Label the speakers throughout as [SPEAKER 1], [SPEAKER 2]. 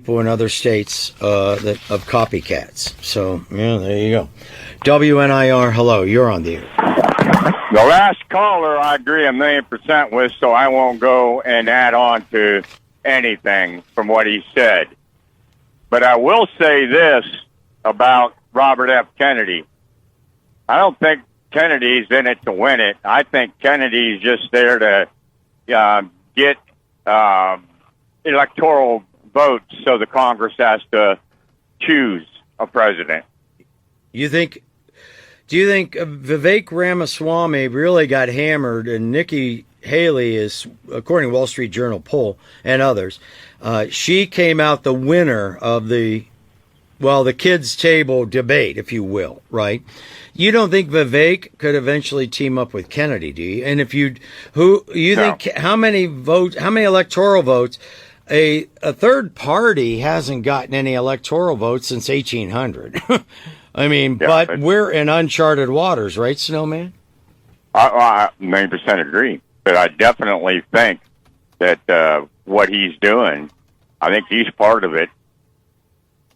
[SPEAKER 1] in other states of copycats. So, yeah, there you go. WNIR, hello, you're on the air.
[SPEAKER 2] The last caller I agree 1,000,000% with, so I won't go and add on to anything from what he said. But I will say this about Robert F. Kennedy. I don't think Kennedy's in it to win it. I think Kennedy's just there to get electoral votes so the Congress has to choose a president.
[SPEAKER 1] Do you think Vivek Ramaswamy really got hammered, and Nikki Haley is, according to Wall Street Journal poll and others, she came out the winner of the kids' table debate, if you will, right? You don't think Vivek could eventually team up with Kennedy, do you? And if think how many electoral votes? A third party hasn't gotten any electoral votes since 1800. I mean, but we're in uncharted waters, right, Snowman?
[SPEAKER 2] I 1,000,000% agree. But I definitely think that what he's doing, I think he's part of it.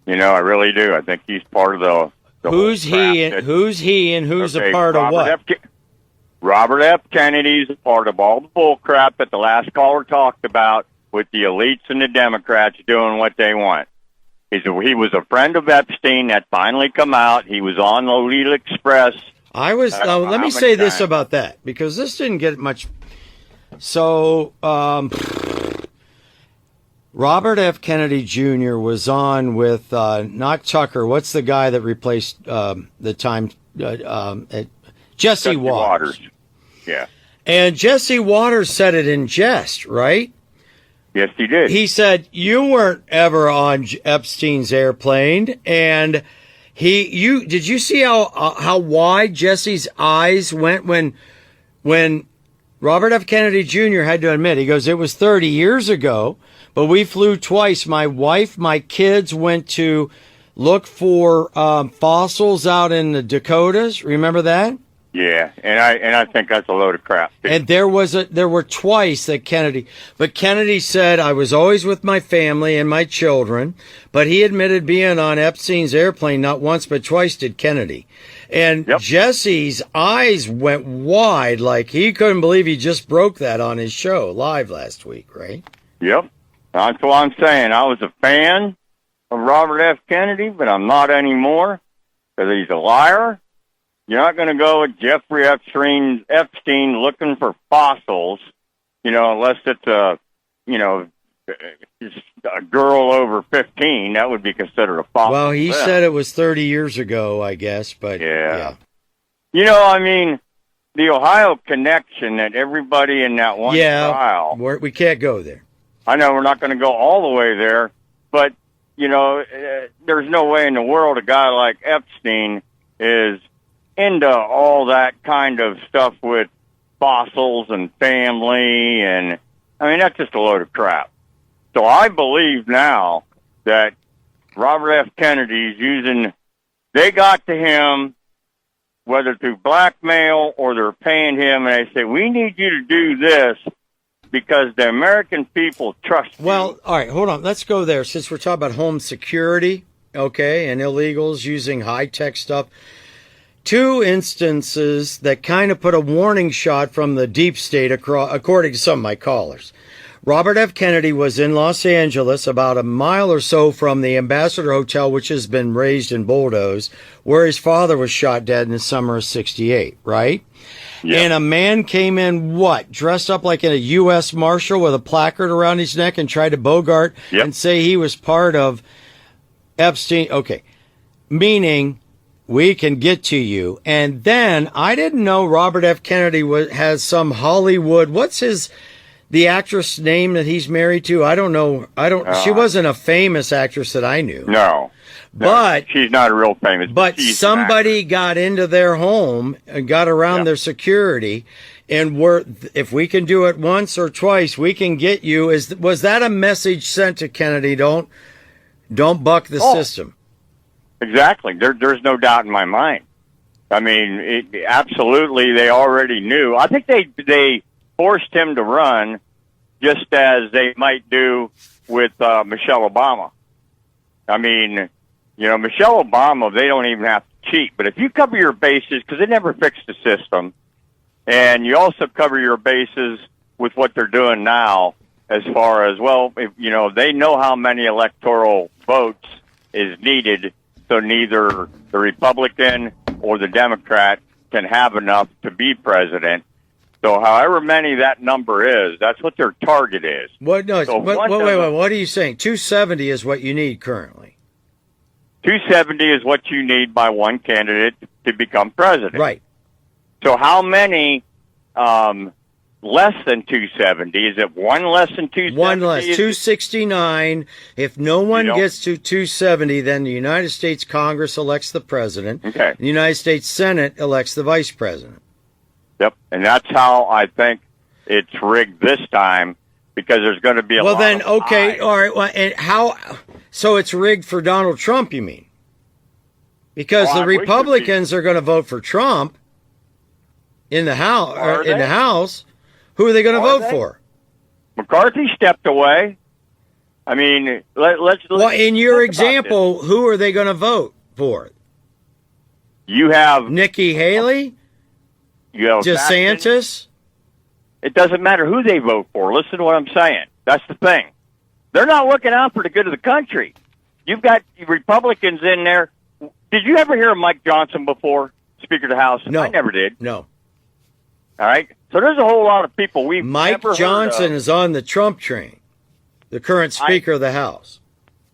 [SPEAKER 2] You know, I really do. I think he's part of the
[SPEAKER 1] who's he and who's a part of what?
[SPEAKER 2] Robert F. Kennedy's a part of all the bull crap that the last caller talked about, with the elites and the Democrats doing what they want. He was a friend of Epstein. That finally come out. He was on the Lead Express.
[SPEAKER 1] Let me say this about that, because this didn't get much. So, Robert F. Kennedy Jr. was on with, not Tucker. What's the guy that replaced Jesse Waters.
[SPEAKER 2] Yeah.
[SPEAKER 1] And Jesse Waters said it in jest, right?
[SPEAKER 2] Yes, he did.
[SPEAKER 1] He said, you weren't ever on Epstein's airplane, and did you see how wide Jesse's eyes went when Robert F. Kennedy Jr. had to admit, he goes, it was 30 years ago, but we flew twice. My wife, my kids went to look for fossils out in the Dakotas. Remember that?
[SPEAKER 2] Yeah, and I think that's a load of crap, too.
[SPEAKER 1] And there were twice that Kennedy said, I was always with my family and my children, but he admitted being on Epstein's airplane not once but twice, did Kennedy. And Jesse's eyes went wide, like he couldn't believe he just broke that on his show live last week, right?
[SPEAKER 2] Yep, that's what I'm saying. I was a fan of Robert F. Kennedy, but I'm not anymore, because he's a liar. You're not going to go with Jeffrey Epstein looking for fossils, unless it's a girl over 15. That would be considered a fossil.
[SPEAKER 1] Well, he said it was 30 years ago, I guess, but yeah.
[SPEAKER 2] The Ohio connection that everybody in that one trial.
[SPEAKER 1] We can't go there.
[SPEAKER 2] I know we're not going to go all the way there, but, there's no way in the world a guy like Epstein is into all that kind of stuff with fossils and family, and that's just a load of crap. So I believe now that Robert F. Kennedy's they got to him, whether through blackmail or they're paying him, and they say, we need you to do this because the American people trust you.
[SPEAKER 1] Well, all right, hold on. Let's go there, since we're talking about home security, okay, and illegals using high-tech stuff. Two instances that kind of put a warning shot from the deep state, according to some of my callers. Robert F. Kennedy was in Los Angeles, about a mile or so from the Ambassador Hotel, which has been razed and bulldozed, where his father was shot dead in the summer of '68, right? Yep. And a man came in, dressed up like a U.S. Marshal with a placard around his neck and tried to bogart and say he was part of Epstein. Okay, meaning we can get to you. And then I didn't know Robert F. Kennedy has some Hollywood. What's the actress name that he's married to? I don't know. She wasn't a famous actress that I knew.
[SPEAKER 2] No. But she's not a real famous.
[SPEAKER 1] But somebody got into their home and got around their security, and if we can do it once or twice, we can get you. Was that a message sent to Kennedy? Don't buck the system.
[SPEAKER 2] Exactly. There's no doubt in my mind. Absolutely, they already knew. I think they forced him to run, just as they might do with Michelle Obama. I mean, Michelle Obama, they don't even have to cheat. But if you cover your bases, because they never fixed the system, and you also cover your bases with what they're doing now, as far as, well, if, they know how many electoral votes is needed, so neither the Republican or the Democrat can have enough to be president. So however many that number is, that's what their target is.
[SPEAKER 1] What? No.
[SPEAKER 2] So
[SPEAKER 1] wait. What are you saying? 270 is what you need currently.
[SPEAKER 2] 270 is what you need by one candidate to become president.
[SPEAKER 1] Right.
[SPEAKER 2] So how many less than 270? Is it one less than 270?
[SPEAKER 1] One less. 269. If no one gets to 270, then the United States Congress elects the president.
[SPEAKER 2] Okay.
[SPEAKER 1] The United States Senate elects the vice president.
[SPEAKER 2] Yep. And that's how I think it's rigged this time, because there's going to be a lot of
[SPEAKER 1] okay. All right. Well, and how? So it's rigged for Donald Trump, you mean? Because the Republicans are going to vote for Trump in the House. Who are they going to vote for?
[SPEAKER 2] McCarthy stepped away. I mean, let's.
[SPEAKER 1] Well, in your example, who are they going to vote for?
[SPEAKER 2] You have
[SPEAKER 1] Nikki Haley.
[SPEAKER 2] You have
[SPEAKER 1] DeSantis.
[SPEAKER 2] It doesn't matter who they vote for. Listen to what I'm saying. That's the thing. They're not looking out for the good of the country. You've got Republicans in there. Did you ever hear of Mike Johnson before, Speaker of the House?
[SPEAKER 1] No.
[SPEAKER 2] I never did.
[SPEAKER 1] No.
[SPEAKER 2] All right? So there's a whole lot of people we've
[SPEAKER 1] Mike
[SPEAKER 2] never
[SPEAKER 1] Johnson
[SPEAKER 2] heard of.
[SPEAKER 1] is on the Trump train, the current Speaker of the House.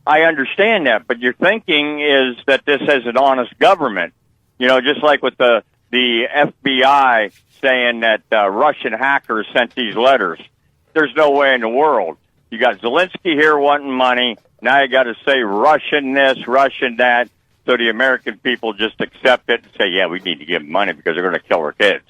[SPEAKER 2] I understand that, but your thinking is that this is an honest government. Just like with the FBI saying that Russian hackers sent these letters. There's no way in the world. You got Zelensky here wanting money. Now you got to say Russian this, Russian that, so the American people just accept it and say, yeah, we need to give them money because they're going to kill our kids.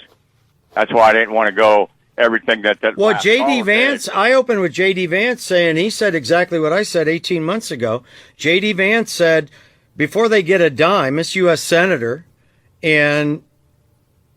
[SPEAKER 2] That's why I didn't want to go everything that.
[SPEAKER 1] Well, J.D. Vance, I opened with J.D. Vance saying, he said exactly what I said 18 months ago. J.D. Vance said, before they get a dime, this U.S. Senator, and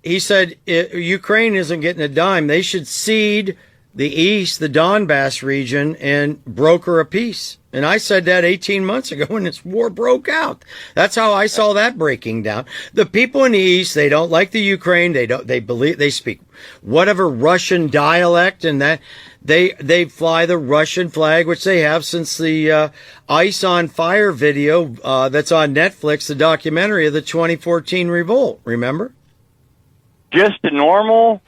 [SPEAKER 1] he said, Ukraine isn't getting a dime. They should cede the East, the Donbass region, and broker a peace. And I said that 18 months ago when this war broke out. That's how I saw that breaking down. The people in the East, they don't like the Ukraine. They speak whatever Russian dialect, and that they fly the Russian flag, which they have since the Ice on Fire video that's on Netflix, the documentary of the 2014 revolt. Remember?
[SPEAKER 2] Just the normal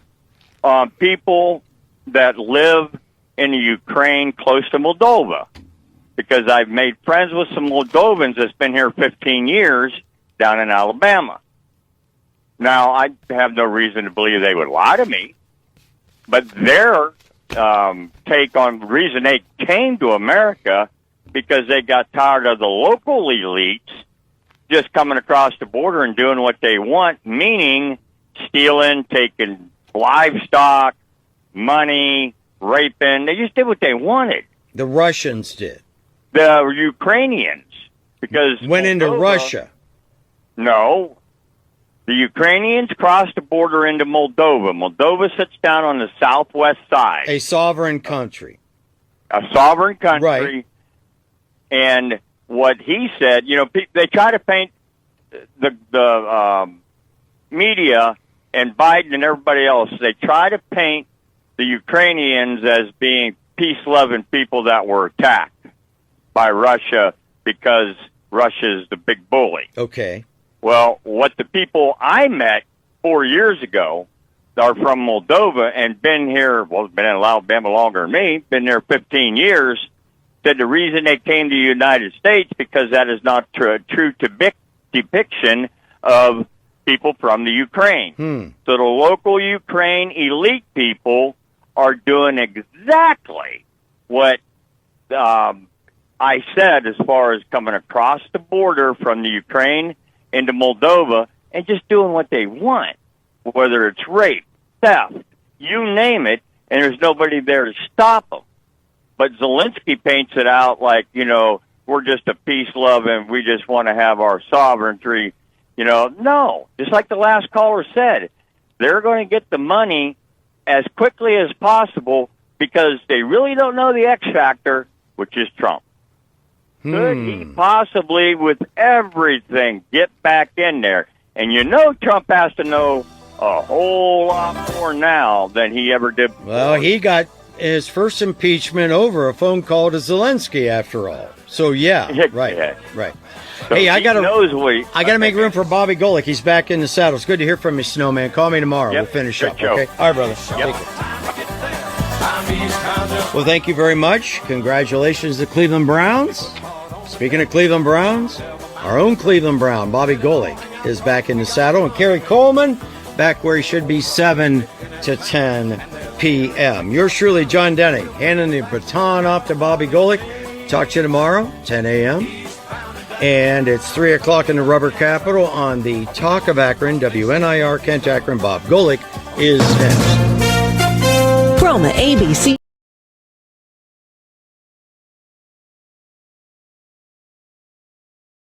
[SPEAKER 2] people that live in the Ukraine close to Moldova, because I've made friends with some Moldovans that's been here 15 years down in Alabama. Now, I have no reason to believe they would lie to me, but their take on the reason they came to America, because they got tired of the local elites just coming across the border and doing what they want, meaning stealing, taking livestock, money, raping. They just did what they wanted.
[SPEAKER 1] The Russians did.
[SPEAKER 2] The Ukrainians, because
[SPEAKER 1] went into Russia.
[SPEAKER 2] No. The Ukrainians crossed the border into Moldova. Moldova sits down on the southwest side.
[SPEAKER 1] A sovereign country.
[SPEAKER 2] A sovereign country.
[SPEAKER 1] Right.
[SPEAKER 2] And what he said, they try to paint the media and Biden and everybody else, they try to paint the Ukrainians as being peace-loving people that were attacked by Russia because Russia's the big bully.
[SPEAKER 1] Okay.
[SPEAKER 2] Well, what the people I met 4 years ago are from Moldova and been here, been in Alabama longer than me, been there 15 years, said the reason they came to the United States because that is not a true depiction of people from the Ukraine. So the local Ukraine elite people are doing exactly what I said as far as coming across the border from the Ukraine into Moldova and just doing what they want, whether it's rape, theft, you name it, and there's nobody there to stop them. But Zelensky paints it out like, we're just a peace-loving, we just want to have our sovereignty. No, just like the last caller said, they're going to get the money as quickly as possible because they really don't know the X factor, which is Trump. Could he possibly, with everything, get back in there? And you know Trump has to know a whole lot more now than he ever did before.
[SPEAKER 1] Well, he got his first impeachment over a phone call to Zelensky, after all. So, yeah, right,
[SPEAKER 2] Yeah.
[SPEAKER 1] right.
[SPEAKER 2] So
[SPEAKER 1] Hey, I got
[SPEAKER 2] to
[SPEAKER 1] make room for Bobby Golick. He's back in the saddle. It's good to hear from you, Snowman. Call me tomorrow.
[SPEAKER 2] Yep.
[SPEAKER 1] We'll finish
[SPEAKER 2] Good
[SPEAKER 1] up,
[SPEAKER 2] show.
[SPEAKER 1] okay? All right, brother.
[SPEAKER 2] Yep.
[SPEAKER 1] Take it. Well, thank you very much. Congratulations to Cleveland Browns. Speaking of Cleveland Browns, our own Cleveland Brown, Bobby Golick, is back in the saddle. And Kerry Coleman, back where he should be, 7 to 10 p.m. Yours truly, John Denny, handing the baton off to Bobby Golick. Talk to you tomorrow, 10 a.m. And it's 3 o'clock in the Rubber Capital on the Talk of Akron, WNIR Kent Akron. Bob Golick is next.
[SPEAKER 3] From ABC.